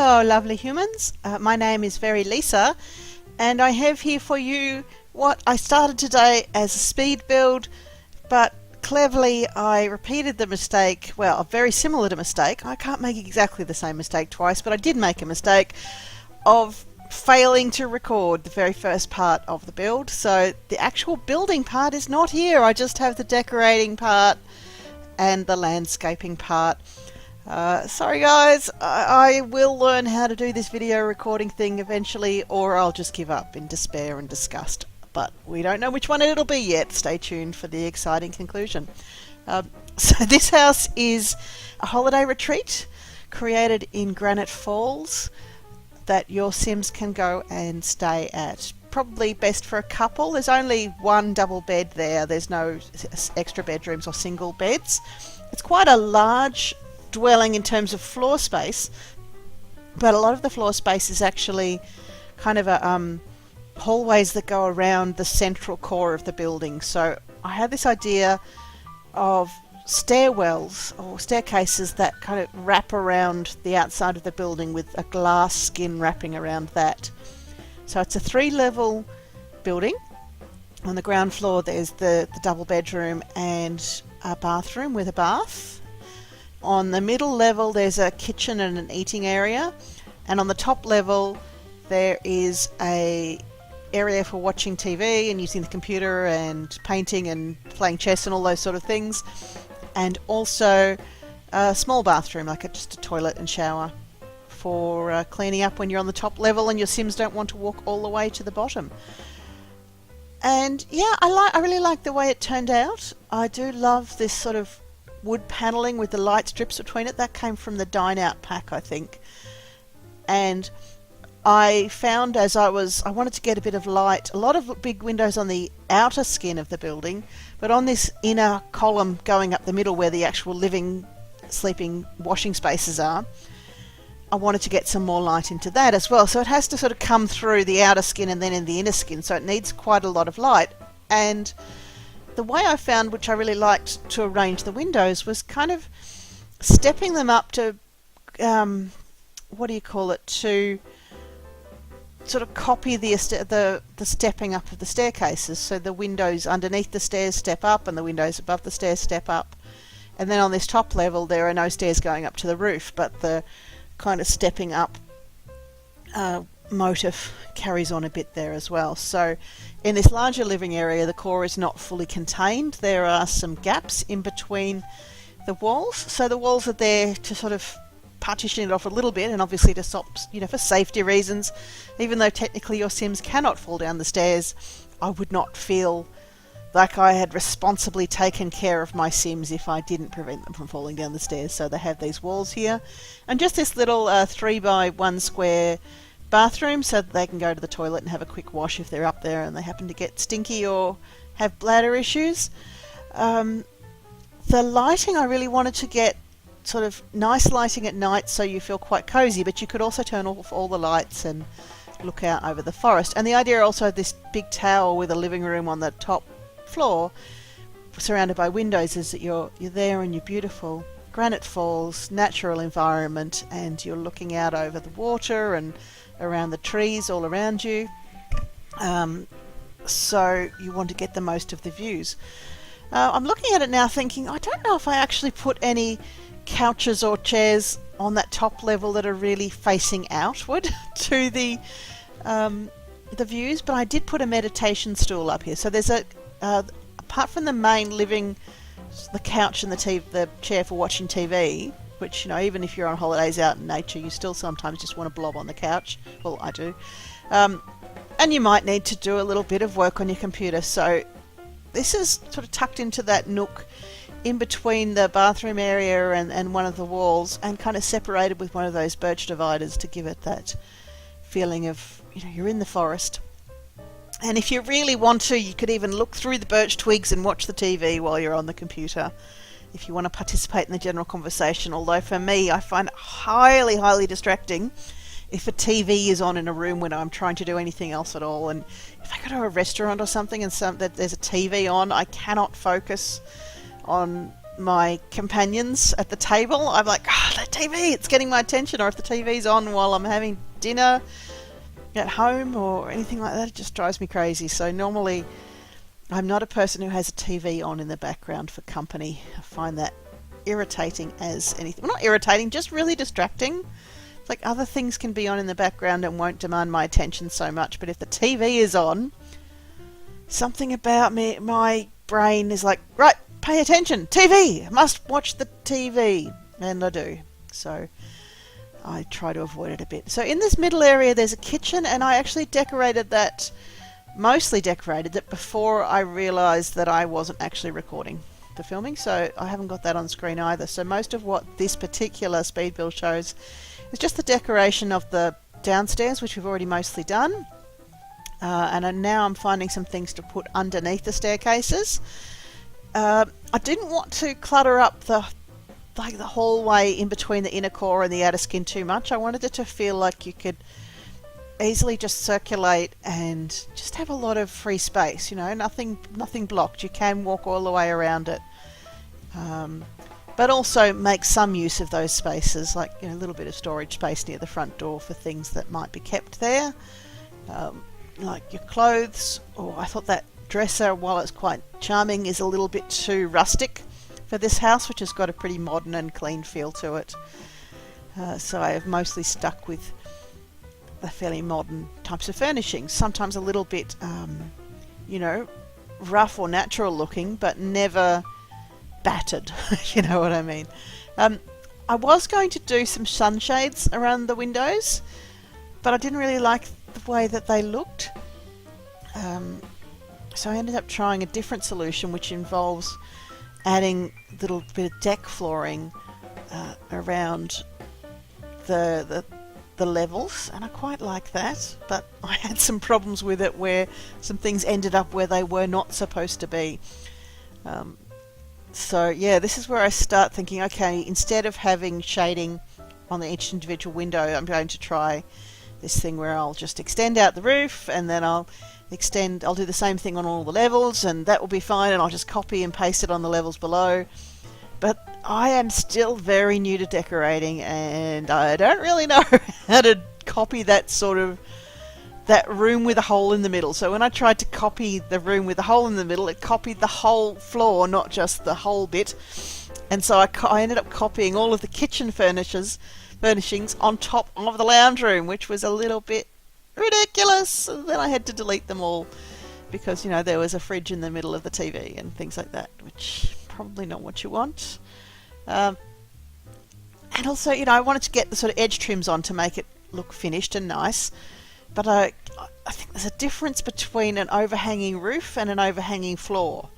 Hello lovely humans, my name is Very Lisa and I have here for you what I started today as a speed build, but cleverly I repeated the mistake, well, very similar to mistake. I can't make exactly the same mistake twice, but I did make a mistake of failing to record the very first part of the build. So the actual building part is not here. I just have the decorating part and the landscaping part. Sorry guys, I will learn how to do this video recording thing eventually, or I'll just give up in despair and disgust. But we don't know which one it'll be yet. Stay tuned for the exciting conclusion. So this house is a holiday retreat created in Granite Falls that your Sims can go and stay at. Probably best for a couple. There's only one double bed there. There's no extra bedrooms or single beds. It's quite a large dwelling in terms of floor space, but a lot of the floor space is actually kind of a hallways that go around the central core of the building. So I had this idea of stairwells or staircases that kind of wrap around the outside of the building with a glass skin wrapping around that. So it's a 3-level building. On the ground floor there's the double bedroom and a bathroom with a bath. On the middle level there's a kitchen and an eating area, and on the top level there is a area for watching TV and using the computer and painting and playing chess and all those sort of things, and also a small bathroom, like just a toilet and shower for cleaning up when you're on the top level and your Sims don't want to walk all the way to the bottom. And yeah, I really like the way it turned out. I do love this sort of wood paneling with the light strips between it. That came from the Dine Out pack, I think. And I found as I wanted to get a bit of light, a lot of big windows on the outer skin of the building, but on this inner column going up the middle where the actual living, sleeping, washing spaces are, I wanted to get some more light into that as well. So it has to sort of come through the outer skin and then in the inner skin, so it needs quite a lot of light. And the way I found, which I really liked to arrange the windows, was kind of stepping them up to, to sort of copy the stepping up of the staircases. So the windows underneath the stairs step up and the windows above the stairs step up. And then on this top level there are no stairs going up to the roof, but the kind of stepping up motif carries on a bit there as well. So in this larger living area the core is not fully contained. There are some gaps in between the walls, so the walls are there to sort of partition it off a little bit, and obviously to stop, for safety reasons. Even though technically your Sims cannot fall down the stairs, I would not feel like I had responsibly taken care of my Sims if I didn't prevent them from falling down the stairs. So they have these walls here and just this little 3x1 square bathroom so that they can go to the toilet and have a quick wash if they're up there and they happen to get stinky or have bladder issues. The lighting, I really wanted to get sort of nice lighting at night so you feel quite cozy, but you could also turn off all the lights and look out over the forest. And the idea also of this big tower with a living room on the top floor surrounded by windows is that you're there in your beautiful Granite Falls natural environment and you're looking out over the water and around the trees all around you. So you want to get the most of the views. I'm looking at it now thinking, I don't know if I actually put any couches or chairs on that top level that are really facing outward to the views, but I did put a meditation stool up here. So there's apart from the main living, the couch and the chair for watching TV, which, even if you're on holidays out in nature, you still sometimes just want to blob on the couch. Well, I do. And you might need to do a little bit of work on your computer. So this is sort of tucked into that nook in between the bathroom area and one of the walls, and kind of separated with one of those birch dividers to give it that feeling of, you're in the forest. And if you really want to, you could even look through the birch twigs and watch the TV while you're on the computer, if you want to participate in the general conversation. Although for me, I find it highly, highly distracting if a TV is on in a room when I'm trying to do anything else at all. And if I go to a restaurant or something and there's a TV on, I cannot focus on my companions at the table. I'm like, oh, the TV, it's getting my attention. Or if the TV's on while I'm having dinner at home or anything like that, it just drives me crazy. So normally I'm not a person who has a TV on in the background for company. I find that irritating as anything. Well, not irritating, just really distracting. It's like other things can be on in the background and won't demand my attention so much, but if the TV is on, something about me, my brain is like, right, pay attention, TV, I must watch the TV, and I do. So I try to avoid it a bit. So in this middle area there's a kitchen, and I actually mostly decorated it before I realised that I wasn't actually recording the filming, so I haven't got that on screen either. So most of what this particular speed build shows is just the decoration of the downstairs, which we've already mostly done, and now I'm finding some things to put underneath the staircases. I didn't want to clutter up the hallway in between the inner core and the outer skin too much. I wanted it to feel like you could easily just circulate and just have a lot of free space, you know, nothing blocked. You can walk all the way around it, but also make some use of those spaces, like, you know, a little bit of storage space near the front door for things that might be kept there, like your clothes. Or I thought that dresser, while it's quite charming, is a little bit too rustic for this house, which has got a pretty modern and clean feel to it. So I have mostly stuck with the fairly modern types of furnishings, sometimes a little bit, you know, rough or natural looking, but never battered. You know what I mean? I was going to do some sunshades around the windows, but I didn't really like the way that they looked. So I ended up trying a different solution, which involves adding a little bit of deck flooring around the levels, and I quite like that, but I had some problems with it where some things ended up where they were not supposed to be. So yeah, this is where I start thinking, okay, instead of having shading on each individual window, I'm going to try this thing where I'll just extend out the roof, and then I'll do the same thing on all the levels, and that will be fine, and I'll just copy and paste it on the levels below. But I am still very new to decorating, and I don't really know how to copy that room with a hole in the middle. So when I tried to copy the room with a hole in the middle, it copied the whole floor, not just the whole bit. And so I ended up copying all of the kitchen furnishings on top of the lounge room, which was a little bit ridiculous. And then I had to delete them all because, you know, there was a fridge in the middle of the TV and things like that, which probably not what you want. And also, you know, I wanted to get the sort of edge trims on to make it look finished and nice, but I think there's a difference between an overhanging roof and an overhanging floor,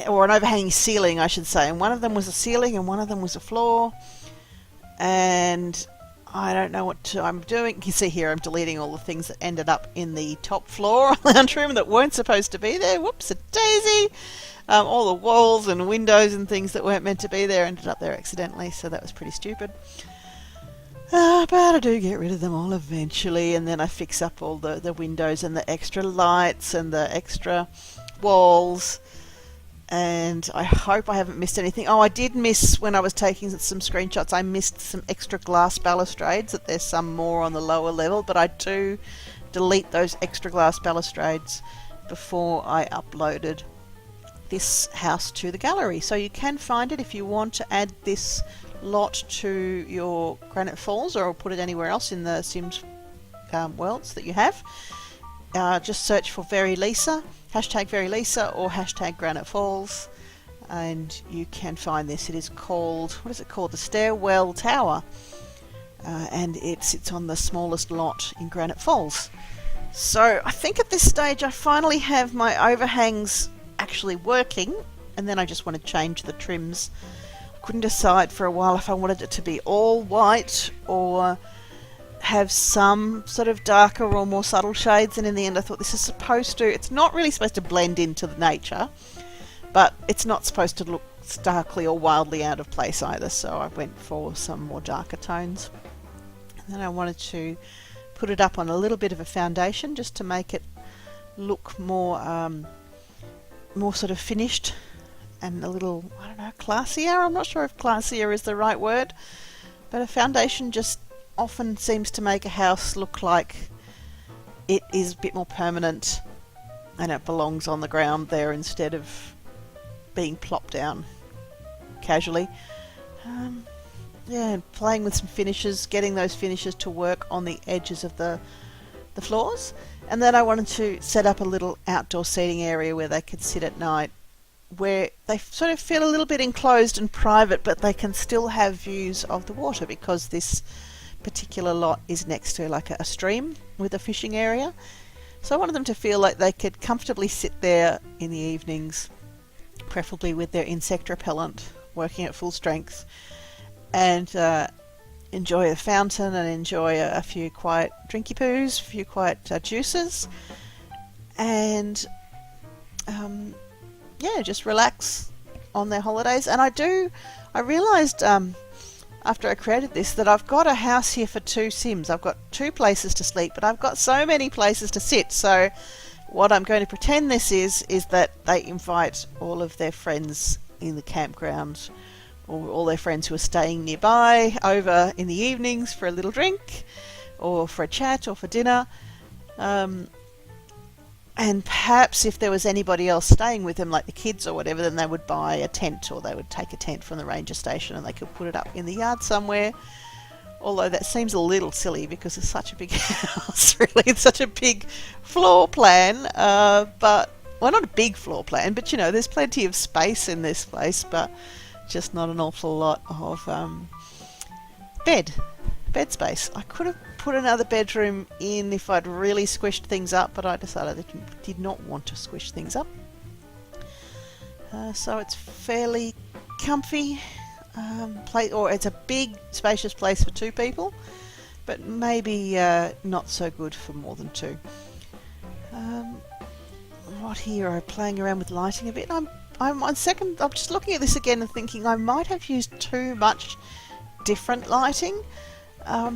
or an overhanging ceiling, I should say, and one of them was a ceiling and one of them was a floor, and I don't know what I'm doing. You can see here I'm deleting all the things that ended up in the top floor lounge room that weren't supposed to be there. Whoops, a daisy. All the walls and windows and things that weren't meant to be there ended up there accidentally, so that was pretty stupid. But I do get rid of them all eventually, and then I fix up all the windows and the extra lights and the extra walls, and I hope I haven't missed anything. Oh, I did miss, when I was taking some screenshots, I missed some extra glass balustrades, that there's some more on the lower level, but I do delete those extra glass balustrades before I uploaded this house to the gallery. So you can find it if you want to add this lot to your Granite Falls, or put it anywhere else in the Sims worlds that you have. Just search for Very Lisa, hashtag Very Lisa, or hashtag Granite Falls, and you can find this. It is called, what is it called? The Stairwell Tower, and it sits on the smallest lot in Granite Falls. So I think at this stage I finally have my overhangs actually working, and then I just want to change the trims. I couldn't decide for a while if I wanted it to be all white or have some sort of darker or more subtle shades, and in the end I thought it's not really supposed to blend into the nature, but it's not supposed to look starkly or wildly out of place either, so I went for some more darker tones. And then I wanted to put it up on a little bit of a foundation just to make it look more sort of finished, and a little, I don't know, classier. I'm not sure if classier is the right word, but a foundation just often seems to make a house look like it is a bit more permanent and it belongs on the ground there instead of being plopped down casually. And playing with some finishes, getting those finishes to work on the edges of the floors. And then I wanted to set up a little outdoor seating area where they could sit at night, where they sort of feel a little bit enclosed and private, but they can still have views of the water because this particular lot is next to like a stream with a fishing area. So I wanted them to feel like they could comfortably sit there in the evenings, preferably with their insect repellent working at full strength, and enjoy a fountain and enjoy a few quiet drinky poos, a few quiet juices, and just relax on their holidays. And I realised after I created this that I've got a house here for 2 Sims. I've got 2 places to sleep, but I've got so many places to sit. So what I'm going to pretend this is that they invite all of their friends in the campground, or all their friends who are staying nearby over in the evenings for a little drink or for a chat or for dinner. And perhaps if there was anybody else staying with them, like the kids or whatever, then they would buy a tent, or they would take a tent from the ranger station and they could put it up in the yard somewhere. Although that seems a little silly because it's such a big house, really. It's such a big floor plan. Well, not a big floor plan, but there's plenty of space in this place, but just not an awful lot of bed space. I could have put another bedroom in if I'd really squished things up, but I decided that I did not want to squish things up. So it's fairly comfy, or it's a big, spacious place for 2 people, but maybe not so good for more than 2. What here? I'm playing around with lighting a bit. I'm just looking at this again and thinking I might have used too much different lighting. I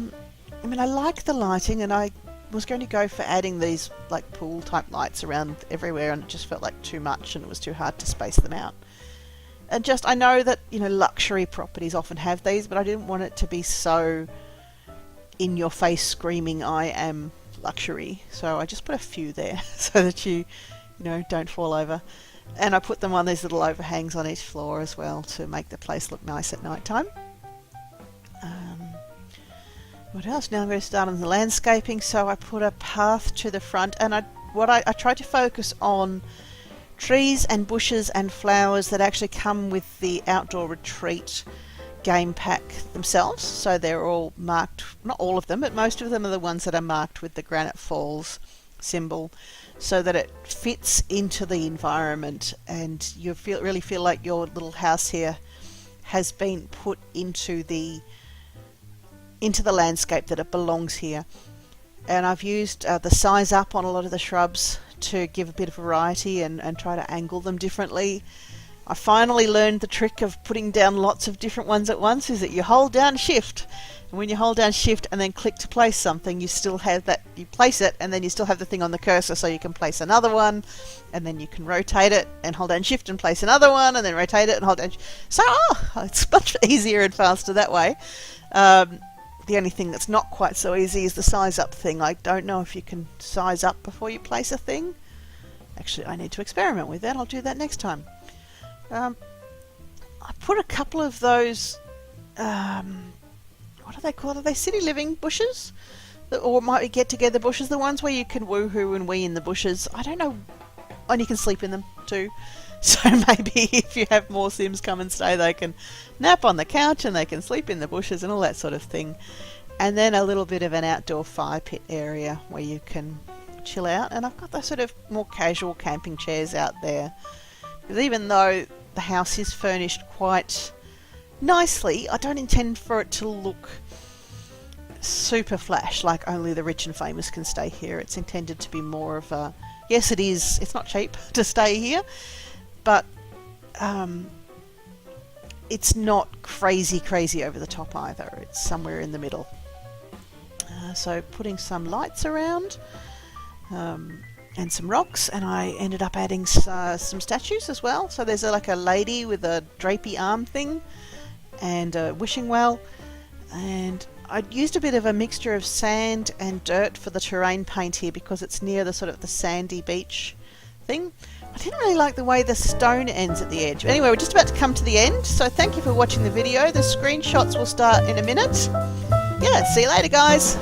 like the lighting, and I was going to go for adding these like pool type lights around everywhere, and it just felt like too much and it was too hard to space them out. And I know that luxury properties often have these, but I didn't want it to be so in your face screaming I am luxury, so I just put a few there so that you don't fall over. And I put them on these little overhangs on each floor as well to make the place look nice at night time. What else? Now I'm going to start on the landscaping. So I put a path to the front, and I tried to focus on trees and bushes and flowers that actually come with the outdoor retreat game pack themselves. So they're all marked, not all of them, but most of them are the ones that are marked with the Granite Falls symbol, so that it fits into the environment, and you really feel like your little house here has been put into the landscape, that it belongs here. And I've used the size up on a lot of the shrubs to give a bit of variety and try to angle them differently. I finally learned the trick of putting down lots of different ones at once, is that you hold down shift, and when you hold down shift and then click to place something, you still have that, you place it and then you still have the thing on the cursor, so you can place another one, and then you can rotate it and hold down shift and place another one, and then rotate it and hold down. So it's much easier and faster that way. The only thing that's not quite so easy is the size up thing. I don't know if you can size up before you place a thing. Actually, I need to experiment with that. I'll do that next time. I put a couple of those, what are they called? Are they city living bushes? Or might we get together bushes? The ones where you can woohoo and wee in the bushes. I don't know. And you can sleep in them too. So maybe if you have more Sims come and stay, they can nap on the couch and they can sleep in the bushes and all that sort of thing. And then a little bit of an outdoor fire pit area where you can chill out. And I've got those sort of more casual camping chairs out there. Because even though the house is furnished quite nicely, I don't intend for it to look super flash, like only the rich and famous can stay here. It's intended to be more of a, yes, it is, it's not cheap to stay here, but it's not crazy over the top either. It's somewhere in the middle. So putting some lights around, and and some rocks, and I ended up adding some statues as well. So there's like a lady with a drapey arm thing and a wishing well, and I used a bit of a mixture of sand and dirt for the terrain paint here because it's near the sort of the sandy beach thing. I didn't really like the way the stone ends at the edge. Anyway, we're just about to come to the end, so thank you for watching the video. The screenshots will start in a minute. Yeah, see you later, guys.